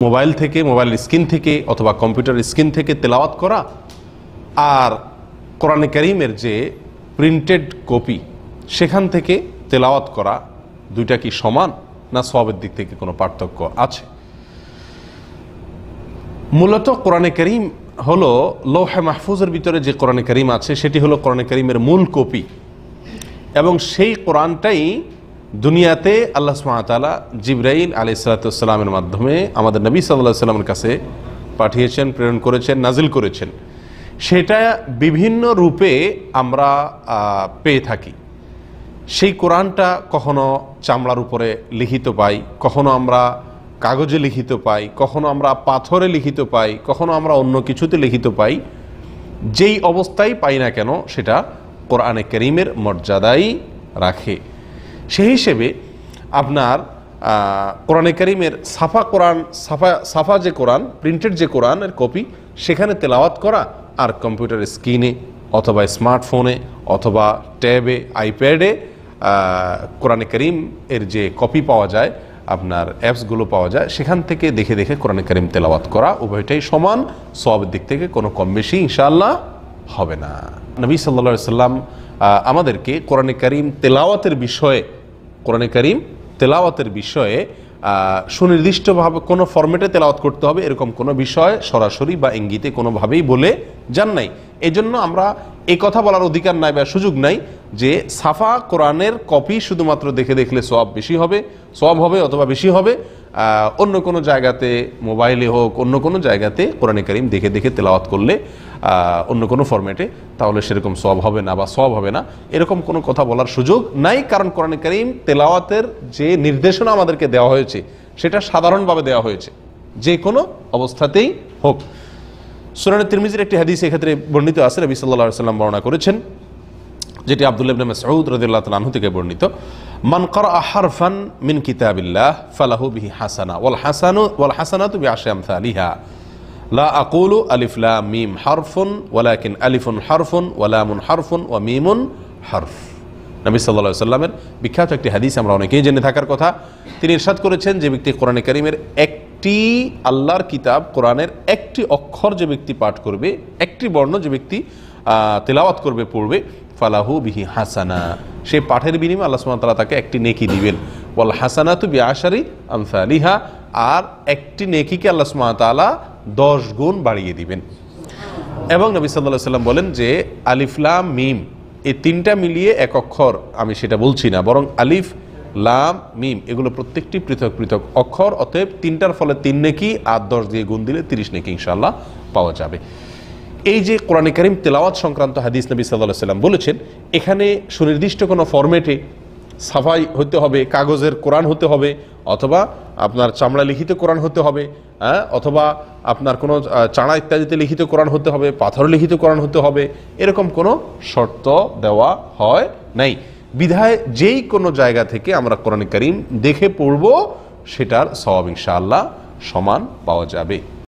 Mobile থেকে, mobile screen থেকে অথবা কম্পিউটার স্ক্রিন থেকে তেলাওয়াত করা আর কোরআনে কারীমের যে প্রিন্টেড কপি সেখান থেকে তেলাওয়াত করা, দুইটা কি সমান না সওয়াবের দিক থেকে কোনো পার্থক্য আছে? মূলত কোরআনে কারীম হলো লৌহে মাহফুজের ভিতরে যে কোরআনে কারীম আছে সেটি হলো কোরআনে কারীমের মূল কপি, এবং সেই কোরআনটাই দুনিয়াতে আল্লাহ সুবহানাহু ওয়া তাআলা জিবরাইল আলাইহিস সালামের মাধ্যমে আমাদের নবী সাল্লাল্লাহু আলাইহি ওয়াসাল্লামের কাছে পাঠিয়েছেন, প্রেরণ করেছেন, নাজিল করেছেন। সেটা বিভিন্ন রূপে আমরা পেয়ে থাকি। সেই কোরআনটা কখনো চামড়ার উপরে লিখিত পাই, কখনো আমরা কাগজে লিখিত পাই, কখনো আমরা পাথরে লিখিত পাই, কখনো আমরা অন্য কিছুতে লিখিত পাই। যেই অবস্থায় পাই না কেন সেটা কোরআনে কারীমের মর্যাদাই রাখে। সেই হিসেবে আপনার কোরআনে কারীমের সাফা যে কোরআন, প্রিন্টেড যে কোরআনের কপি, সেখানে তেলাওয়াত করা আর কম্পিউটার স্ক্রিনে অথবা স্মার্টফোনে অথবা ট্যাবে, আইপ্যাডে কোরআনে কারীম এর যে কপি পাওয়া যায়, আপনার অ্যাপসগুলো পাওয়া যায়, সেখান থেকে দেখে দেখে কোরআনে কারীম তেলাওয়াত করা উভয়টাই সমান, সওয়াবের দিক থেকে কোনো কম বেশি ইনশাআল্লাহ হবে না। নবী সাল্লাল্লাহু আলাইহি সাল্লাম আমাদেরকে কোরআনে কারীম তেলাওয়াতের বিষয়ে সুনির্দিষ্টভাবে কোনো ফরম্যাটে তেলাওয়াত করতে হবে এরকম কোনো বিষয় সরাসরি বা ইঙ্গিতে কোনোভাবেই বলে যান নাই। এজন্য আমরা এই কথা বলার অধিকার নাই বা সুযোগ নাই যে সাফা কোরআনের কপি শুধুমাত্র দেখে দেখলে সওয়াব হবে অথবা বেশি হবে। অন্য কোনো জায়গাতে, মোবাইলে হোক, অন্য কোনো জায়গাতে কোরআনে কারীম দেখে দেখে তেলাওয়াত করলে অন্য কোনো ফরম্যাটে, তাহলে সেরকম সওয়াব হবে না বা সওয়াব হবে না, এরকম কোনো কথা বলার সুযোগ নাই। কারণ কোরআনে কারীম তেলাওয়াতের যে নির্দেশনা আমাদেরকে দেওয়া হয়েছে সেটা সাধারণভাবে দেওয়া হয়েছে, যে কোনো অবস্থাতেই হোক। সুনানে তিরমিজির একটি হাদিস এক্ষেত্রে বর্ণিত আছে, নবী সাল্লাল্লাহু আলাইহি ওয়াসাল্লাম বর্ণনা করেছেন, যেটি আব্দুল্লাহ ইবনে মাসউদ রাদিয়াল্লাহু তাআলা আনহু থেকে বর্ণিত, মান ক্বারাআ হারফান মিন কিতাবিল্লাহ ফালাহু বিহি হাসানা ওয়াল হাসানাতু বিআশরি আমসালিহা লা আকুলু আলিফ লাম মিম হারফুন ওয়ালাকিন আলিফুন হারফুন ওয়া লামুন হারফুন ওয়া মিমুন হারফ। নবী সাল্লাল্লাহু আলাইহি ওয়াসাল্লামের বিখ্যাত একটি হাদিস আমরা অনেকেই জেনে থাকার কথা। তিনি ইরশাদ করেছেন, যে ব্যক্তি কোরআনে কারীমের একটি আল্লাহর কিতাব কোরআনের একটি অক্ষর যে ব্যক্তি পাঠ করবে, একটি বর্ণ যে ব্যক্তি তেলাওয়াত করবে, পড়বে, ফালাহু বিহি হাসানা, সেই পাঠের বিনিময়ে আল্লাহ সুবহানাহু ওয়া তাআলা তাকে একটি নেকি দিবেন। ওয়াল হাসানাতু বিআশরি আমসালিহা, আর একটি নেকিকে আল্লাহ সুবহানাহু ওয়া তাআলা 10 গুণ বাড়িয়ে দিবেন। এবং নবী সাল্লাল্লাহু আলাইহি ওয়াসাল্লাম বলেন যে আলিফ লাম মিম এই তিনটা মিলিয়ে এক অক্ষর, আমি সেটা বলছি না, বরং আলিফ লাম মিম এগুলো প্রত্যেকটি পৃথক পৃথক অক্ষর, অতএব তিনটার ফলে 3 নেকি আর 10 দিয়ে গুণ দিলে 30 নেকি ইনশাআল্লাহ পাওয়া যাবে। এই যে কোরআনে কারীম তেলাওয়াত সংক্রান্ত হাদিস নবী সাল্লাল্লাহু আলাইহি ওয়াসাল্লাম বলেছেন, এখানে সুনির্দিষ্ট কোনো ফরম্যাটে সাফাই হতে হবে, কাগজের কোরআন হতে হবে, অথবা আপনার চামড়া লিখিত কোরআন হতে হবে, অথবা আপনার কোনো চাড়া ইত্যাদিতে লিখিত কোরআন হতে হবে, পাথর লিখিত কোরআন হতে হবে, এরকম কোনো শর্ত দেওয়া হয় নাই। বিধায় যেই কোনো জায়গা থেকে আমরা কোরআনে কারীম দেখে পড়ব, সেটার সওয়াব ইনশাআল্লাহ সমান পাওয়া যাবে।